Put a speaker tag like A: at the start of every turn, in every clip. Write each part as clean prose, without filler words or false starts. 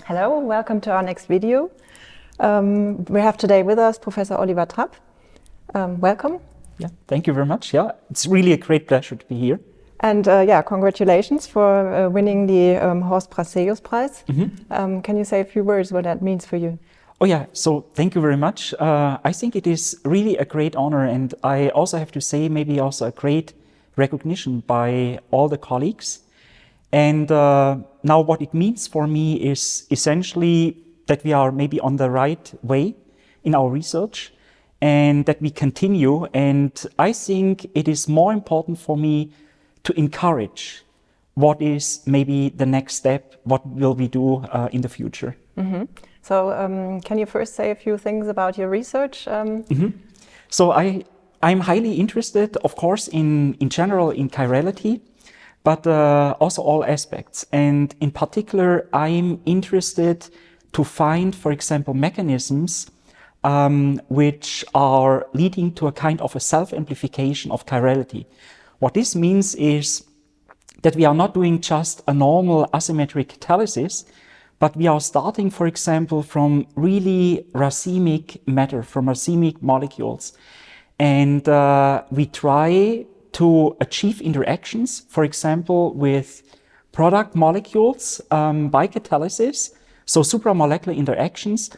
A: Hello, welcome to our next video. We have today with us Professor Oliver Trapp. Welcome.
B: Yeah, thank you very much. Yeah, it's really a great pleasure to be here.
A: And congratulations for winning the Horst Pracejus Prize. Can you say a few words what that means for you?
B: Oh yeah, so thank you very much. I think it is really a great honor, and I also have to say maybe also a great recognition by all the colleagues. And now what it means for me is essentially that we are maybe on the right way in our research and that we continue. And I think it is more important for me to encourage what is maybe the next step, what will we do in the future.
A: So can you first say a few things about your research?
B: So I'm highly interested, of course, in general in chirality, but also all aspects. And in particular, I'm interested to find, for example, mechanisms which are leading to a kind of a self-amplification of chirality. What this means is that we are not doing just a normal asymmetric catalysis, but we are starting, for example, from really racemic matter, from racemic molecules. And we try to achieve interactions, for example, with product molecules by catalysis, so supramolecular interactions,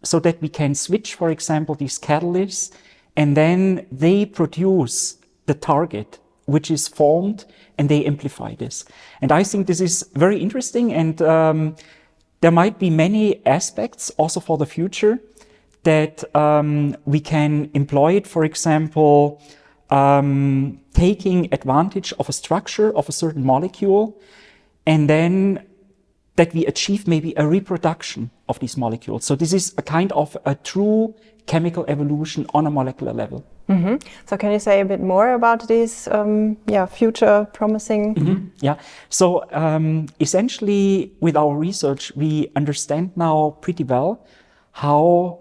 B: so that we can switch, for example, these catalysts, and then they produce the target, which is formed, and they amplify this. And I think this is very interesting, and there might be many aspects also for the future that we can employ it, for example, taking advantage of a structure of a certain molecule, and then that we achieve maybe a reproduction of these molecules. So this is a kind of a true chemical evolution on a molecular level.
A: So can you say a bit more about these future promising?
B: Yeah, so essentially with our research, we understand now pretty well how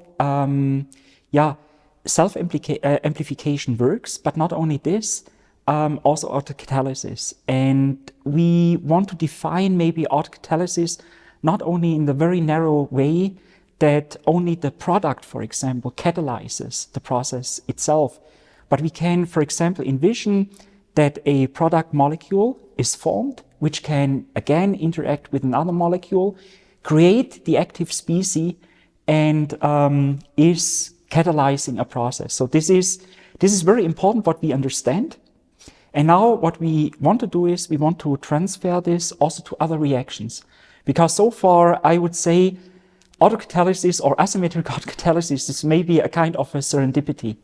B: self-amplification works, but not only this, also autocatalysis. And we want to define maybe autocatalysis not only in the very narrow way that only the product, for example, catalyzes the process itself, but we can, for example, envision that a product molecule is formed, which can again interact with another molecule, create the active species, and is catalyzing a process. So this is very important what we understand. And now what we want to do is we want to transfer this also to other reactions. Because so far I would say autocatalysis or asymmetric autocatalysis is maybe a kind of a serendipity.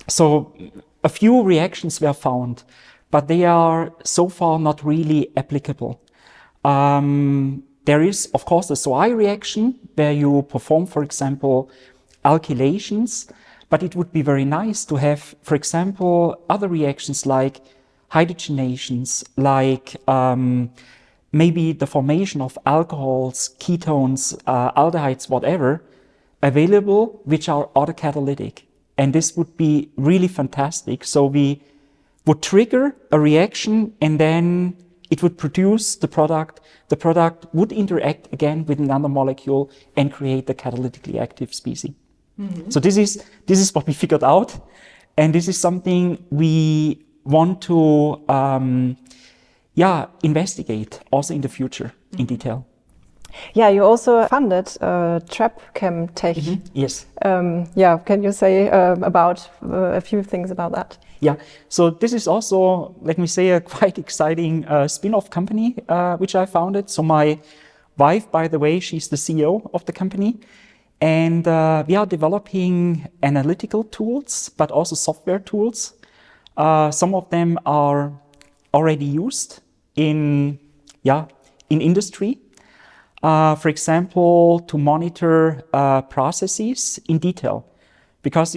B: So a few reactions were found, but they are so far not really applicable. There is, of course, the SOI reaction where you perform, for example, alkylations, but it would be very nice to have, for example, other reactions like hydrogenations, like maybe the formation of alcohols, ketones, aldehydes, whatever, available, which are autocatalytic. And this would be really fantastic. So we would trigger a reaction and then it would produce the product. The product would interact again with another molecule and create the catalytically active species. So this is what we figured out. And this is something we want to investigate also in the future in detail.
A: Yeah, you also funded Trapp Chem Tech.
B: Yes.
A: Can you say about a few things about that?
B: Yeah, so this is also, let me say, a quite exciting spin-off company which I founded. So my wife, by the way, she's the CEO of the company. And we are developing analytical tools, but also software tools. Some of them are already used in industry. For example, to monitor processes in detail. Because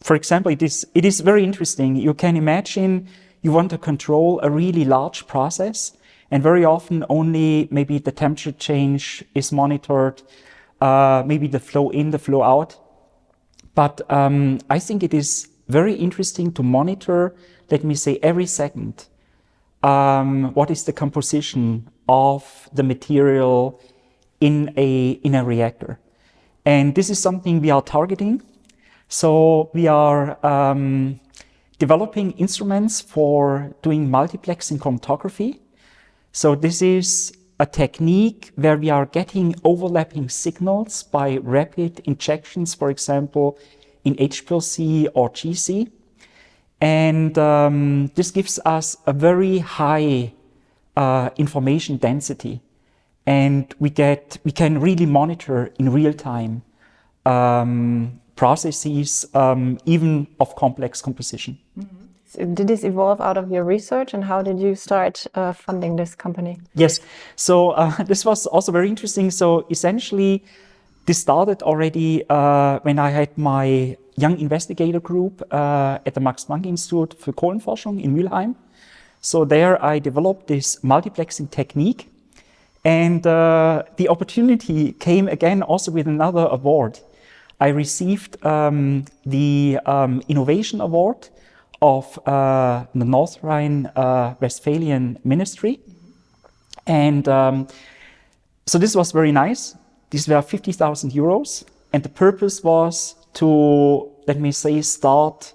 B: for example, it is very interesting. You can imagine you want to control a really large process, and very often only maybe the temperature change is monitored, maybe the flow in, the flow out. But I think it is very interesting to monitor, let me say, every second, what is the composition of the material in a reactor. And this is something we are targeting. So we are developing instruments for doing multiplexing chromatography. So this is a technique where we are getting overlapping signals by rapid injections, for example, in HPLC or GC. And this gives us a very high information density. And we can really monitor in real time processes, even of complex composition.
A: Mm-hmm. So did this evolve out of your research, and how did you start funding this company?
B: Yes, so this was also very interesting. So essentially, this started already when I had my young investigator group at the Max-Planck-Institut für Kohlenforschung in Mülheim. So there I developed this multiplexing technique. And the opportunity came again also with another award. I received the Innovation Award of the North Rhine-Westphalian Ministry. And so this was very nice. These were 50,000 euros. And the purpose was to, let me say, start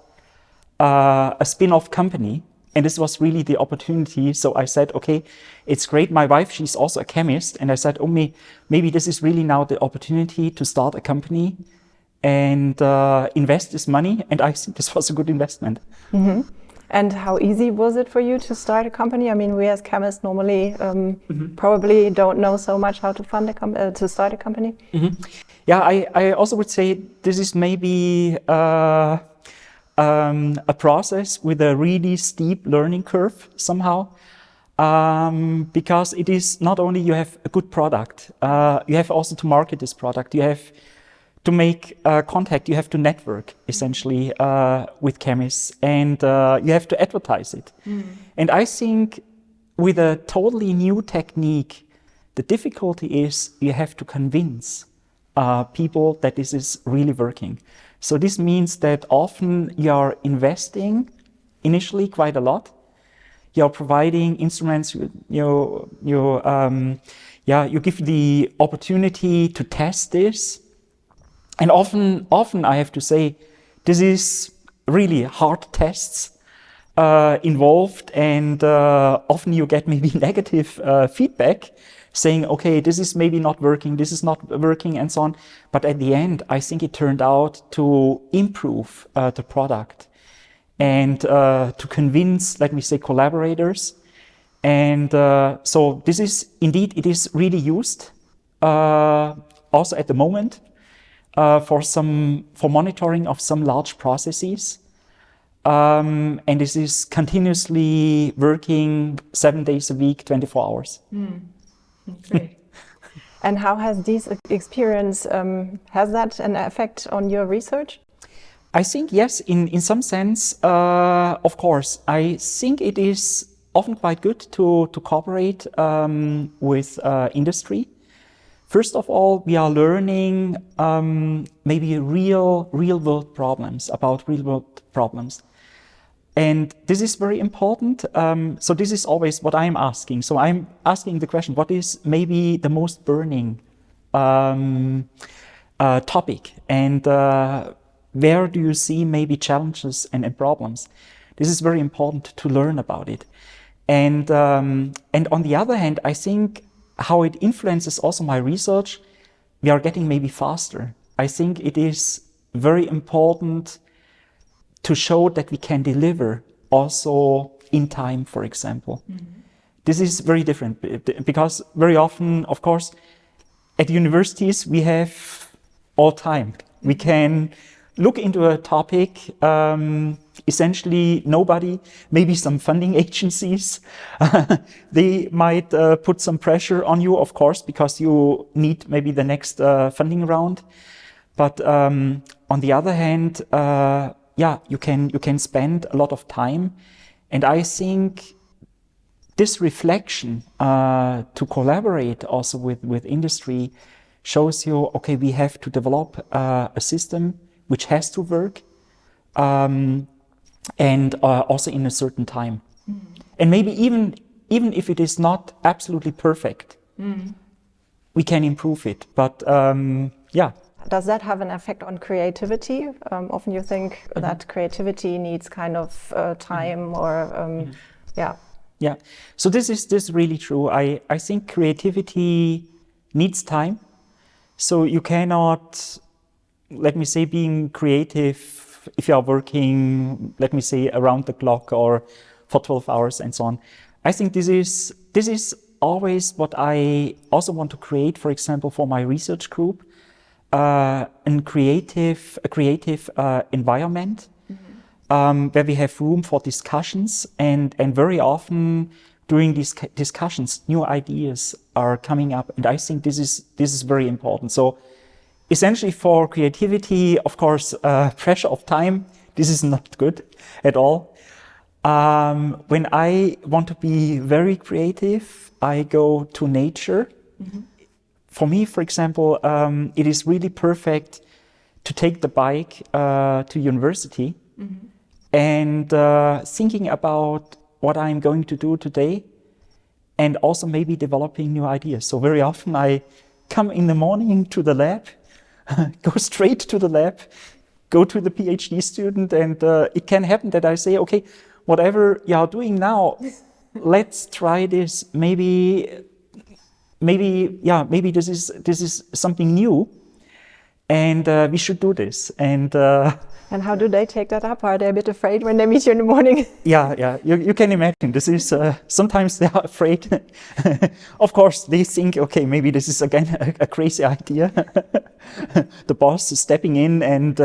B: a spin-off company. And this was really the opportunity. So I said, okay, it's great. My wife, she's also a chemist. And I said, oh, maybe this is really now the opportunity to start a company and invest this money. And I think this was a good investment.
A: Mm-hmm. And how easy was it for you to start a company? I mean, we as chemists normally probably don't know so much how to fund to start a company.
B: Mm-hmm. Yeah, I also would say this is maybe a process with a really steep learning curve somehow, because it is not only you have a good product, you have also to market this product, you have to make contact, you have to network essentially with chemists, and you have to advertise it. And I think with a totally new technique, the difficulty is you have to convince people that this is really working. So this means that often you're investing initially quite a lot. You're providing instruments, you give the opportunity to test this. And often I have to say, this is really hard tests involved, and often you get maybe negative feedback saying, okay, this is maybe not working, this is not working, and so on. But at the end, I think it turned out to improve the product and to convince, let me say, collaborators. And so this is indeed, it is really used also at the moment for monitoring of some large processes. And this is continuously working 7 days a week, 24 hours.
A: Great. And how has this experience, has that an effect on your research?
B: I think yes, in some sense, of course. I think it is often quite good to cooperate with industry. First of all, we are learning maybe real world problems, about real world problems. And this is very important. So this is always what I'm asking. So I'm asking the question, what is maybe the most burning topic? And where do you see maybe challenges and problems? This is very important to learn about it. And on the other hand, I think how it influences also my research, we are getting maybe faster. I think it is very important to show that we can deliver also in time, for example. This is very different because very often, of course, at universities, we have all time. We can look into a topic, essentially nobody, maybe some funding agencies, they might put some pressure on you, of course, because you need maybe the next funding round. But on the other hand, you can spend a lot of time. And I think this reflection to collaborate also with industry shows you, okay, we have to develop a system which has to work and also in a certain time. And maybe even even if it is not absolutely perfect, we can improve it. But yeah.
A: Does that have an effect on creativity? Often you think that creativity needs kind of time or, yeah.
B: Yeah, so this is really true. I think creativity needs time. So you cannot, let me say, being creative if you are working, let me say, around the clock or for 12 hours and so on. I think this is always what I also want to create, for example, for my research group, a creative environment where we have room for discussions, and very often during these discussions, new ideas are coming up, and I think this is very important. So essentially for creativity, of course, pressure of time, this is not good at all. When I want to be very creative, I go to nature. For me, for example, it is really perfect to take the bike to university and thinking about what I'm going to do today, and also maybe developing new ideas. So very often I come in the morning to the lab, go straight to the lab, go to the PhD student, and it can happen that I say, okay, whatever you are doing now, let's try this. Maybe this is something new, and we should do this.
A: And how do they take that up? Are they a bit afraid when they meet you in the morning?
B: Yeah. You can imagine. This is sometimes they are afraid. Of course, they think, okay, maybe this is again a crazy idea. The boss is stepping in and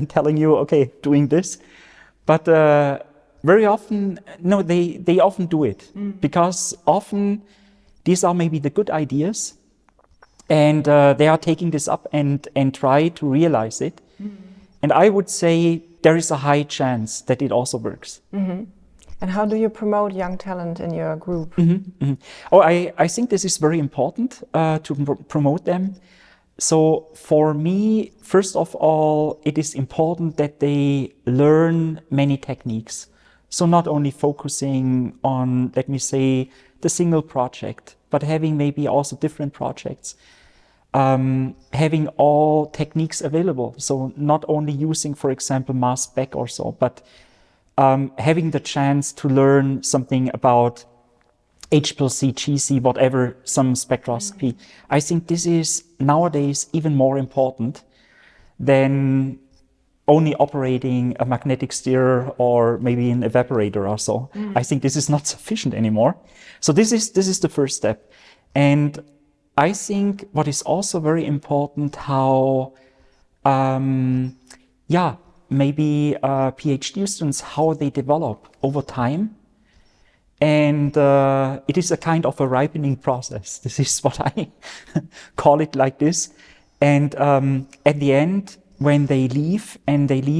B: telling you, okay, doing this. But very often, no, they often do it because often these are maybe the good ideas, and they are taking this up and try to realize it. And I would say there is a high chance that it also works.
A: And how do you promote young talent in your group?
B: Oh, I think this is very important to promote them. So for me, first of all, it is important that they learn many techniques. So not only focusing on, let me say, the single project, but having maybe also different projects. Having all techniques available. So not only using, for example, mass spec or so, but having the chance to learn something about HPLC, GC, whatever, some spectroscopy. I think this is nowadays even more important than only operating a magnetic stirrer or maybe an evaporator or so. I think this is not sufficient anymore. So this is the first step. And I think what is also very important, how, maybe PhD students, how they develop over time. And it is a kind of a ripening process. This is what I call it, like this. And at the end, when they leave,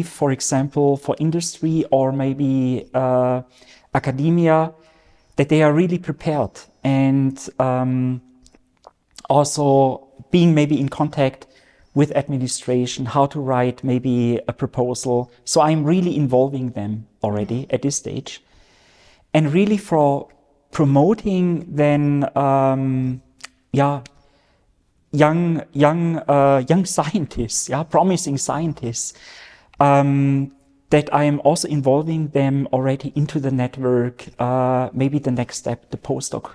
B: for example, for industry or maybe academia, that they are really prepared and also being maybe in contact with administration, how to write maybe a proposal. So I'm really involving them already at this stage. And really for promoting then, young scientists, promising scientists, that I am also involving them already into the network, maybe the next step, the postdoc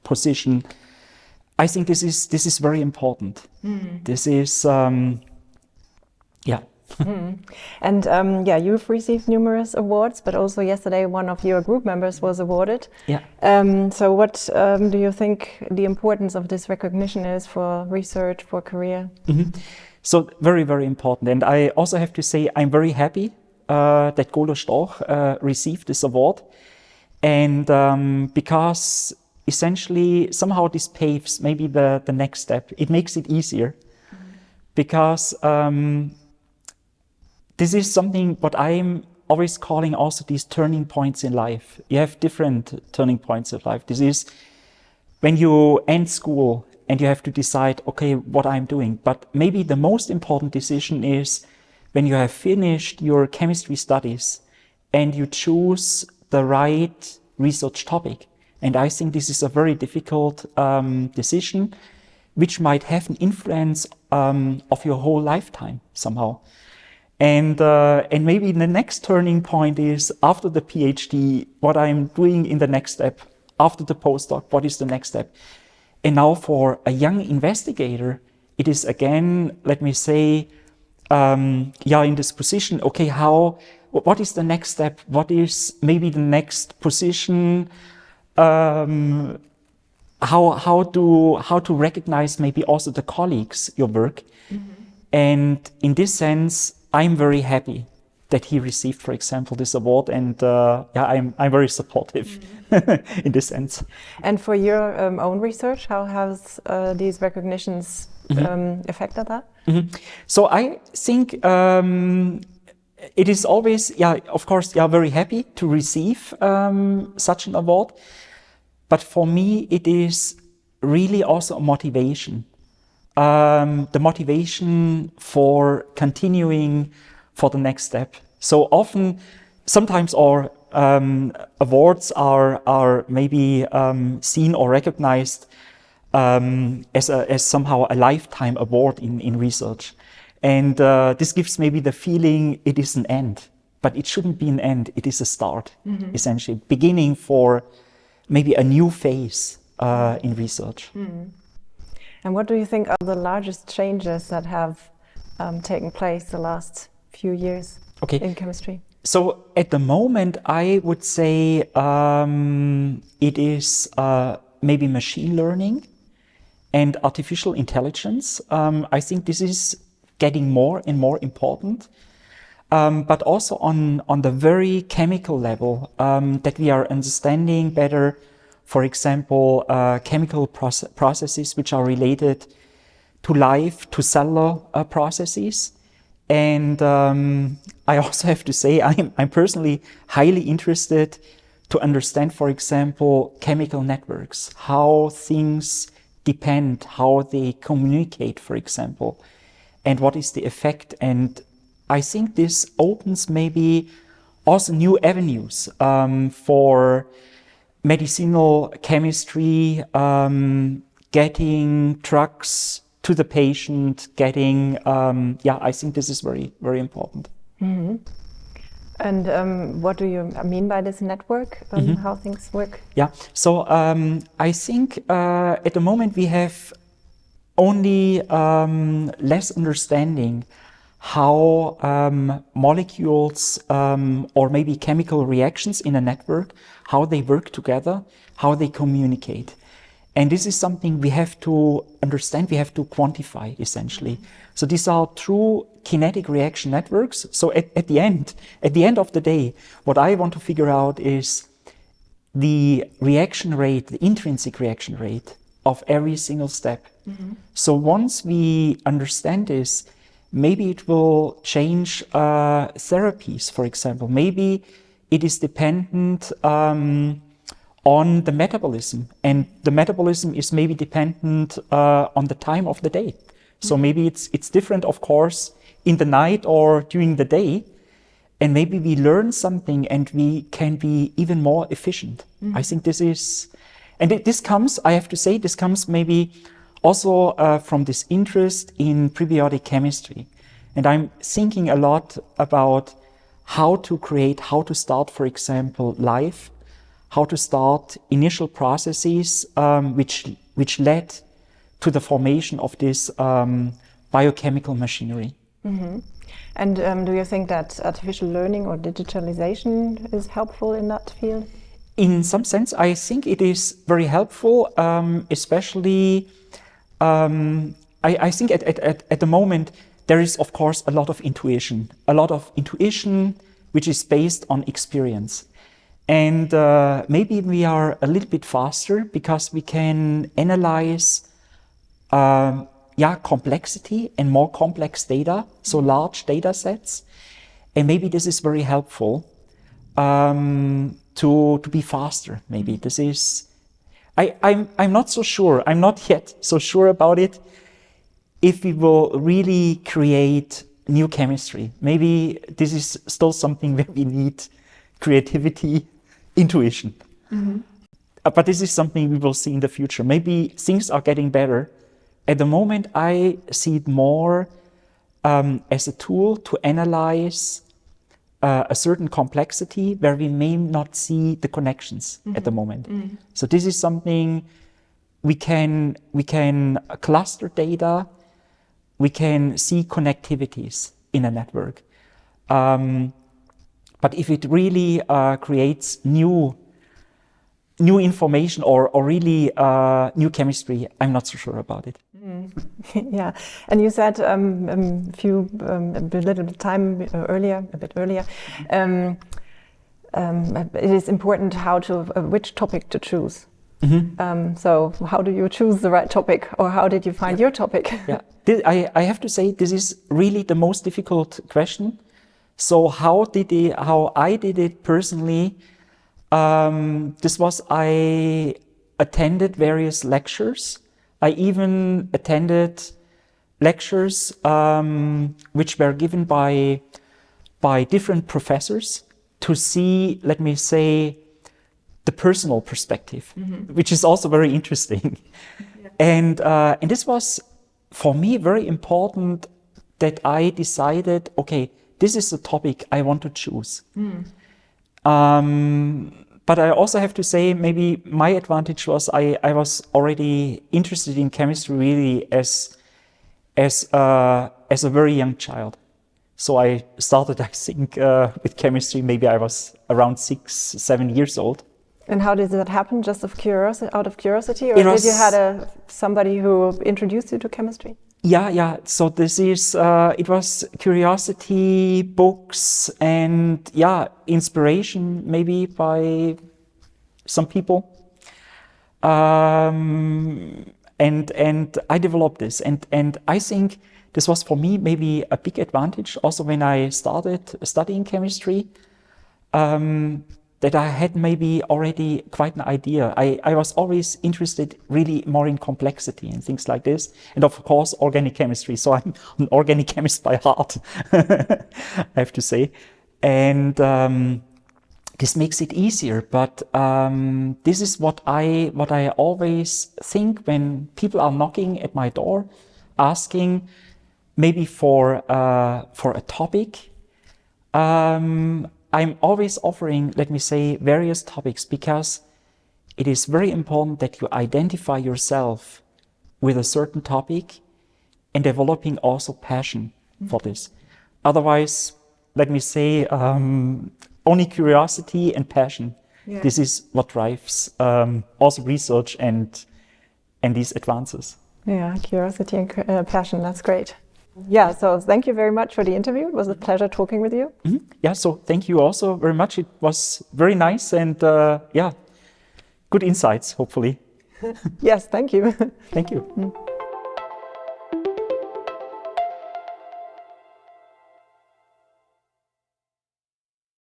B: position. I think this is very important. This is,
A: And you've received numerous awards, but also yesterday one of your group members was awarded. So what do you think the importance of this recognition is for research, for career?
B: So very, very important. And I also have to say I'm very happy that Golo Storch received this award. And because essentially somehow this paves maybe the next step. It makes it easier because this is something what I'm always calling also these turning points in life. You have different turning points of life. This is when you end school and you have to decide, okay, what I'm doing. But maybe the most important decision is when you have finished your chemistry studies and you choose the right research topic. And I think this is a very difficult decision, which might have an influence of your whole lifetime somehow. And maybe the next turning point is after the PhD, what I'm doing in the next step. After the postdoc, what is the next step? And now for a young investigator, it is again, let me say, in this position, okay, what is the next step? What is maybe the next position? How to recognize maybe also the colleagues, your work. Mm-hmm. And in this sense, I'm very happy that he received, for example, this award, and I'm very supportive in this sense.
A: And for your own research, how has these recognitions affected that? Mm-hmm.
B: So I think it is always, of course, very happy to receive such an award, but for me it is really also a motivation. The motivation for continuing for the next step. So sometimes our awards are maybe seen or recognized as somehow a lifetime award in research. And this gives maybe the feeling it is an end, but it shouldn't be an end, it is a start, essentially, beginning for maybe a new phase in research.
A: And what do you think are the largest changes that have taken place the last few years in chemistry?
B: So at the moment, I would say it is maybe machine learning and artificial intelligence. I think this is getting more and more important, but also on the very chemical level, that we are understanding better, for example, chemical processes which are related to life, to cellular processes. And I also have to say I'm personally highly interested to understand, for example, chemical networks, how things depend, how they communicate, for example, and what is the effect. And I think this opens maybe also new avenues for medicinal chemistry, getting drugs to the patient, getting, I think this is very, very important.
A: Mm-hmm. And what do you mean by this network, how things work?
B: Yeah, so I think at the moment we have only less understanding how molecules or maybe chemical reactions in a network, how they work together, how they communicate. And this is something we have to understand, we have to quantify, essentially. So these are true kinetic reaction networks. So at the end of the day, what I want to figure out is the reaction rate, the intrinsic reaction rate of every single step. Mm-hmm. So once we understand this, maybe it will change therapies, for example. Maybe it is dependent on the metabolism, and the metabolism is maybe dependent on the time of the day. So maybe it's different, of course, in the night or during the day, and maybe we learn something and we can be even more efficient. I think this is, and this comes, I have to say, this comes maybe also from this interest in prebiotic chemistry. And I'm thinking a lot about how to start, for example, life, how to start initial processes which led to the formation of this biochemical machinery.
A: Mm-hmm. And do you think that artificial learning or digitalization is helpful in that field?
B: In some sense, I think it is very helpful, especially I think at the moment there is, of course, a lot of intuition which is based on experience. And maybe we are a little bit faster because we can analyze complexity and more complex data, so large data sets. And maybe this is very helpful to be faster. Maybe this is, I'm not so sure, I'm not yet so sure about it, if we will really create new chemistry. Maybe this is still something where we need creativity, intuition.
A: Mm-hmm.
B: but this is something we will see in the future. Maybe things are getting better. At the moment, I see it more as a tool to analyze a certain complexity where we may not see the connections at the moment. So this is something we can cluster data, we can see connectivities in a network. But if it really creates new information or really new chemistry, I'm not so sure about it.
A: Yeah, and you said a bit earlier, it is important which topic to choose. So how do you choose the right topic, or how did you find your topic?
B: Yeah, I have to say this is really the most difficult question. So how I did it personally, this was I attended various lectures. I even attended lectures which were given by different professors to see, let me say, the personal perspective, which is also very interesting. Yeah. And this was, for me, very important that I decided, okay, this is the topic I want to choose. But I also have to say, maybe my advantage was I was already interested in chemistry really as a very young child. So I started, I think, with chemistry, maybe I was around 6-7 years old.
A: And how did that happen? Just out of curiosity? Or did you had somebody who introduced you to chemistry?
B: Yeah. So this is, it was curiosity, books, and inspiration maybe by some people. And I developed this. And I think this was for me maybe a big advantage also when I started studying chemistry, that I had maybe already quite an idea. I was always interested really more in complexity and things like this. And of course, organic chemistry. So I'm an organic chemist by heart, I have to say. And this makes it easier. But this is what I always think when people are knocking at my door, asking maybe for a topic. I'm always offering, let me say, various topics because it is very important that you identify yourself with a certain topic and developing also passion for this. Otherwise, let me say, only curiosity and passion. Yeah. This is what drives also research and these advances.
A: Yeah, curiosity and passion, that's great. Yeah, so thank you very much for the interview. It was a pleasure talking with you.
B: Yeah, so thank you also very much. It was very nice and good insights, hopefully.
A: Yes, thank you.
B: Thank you.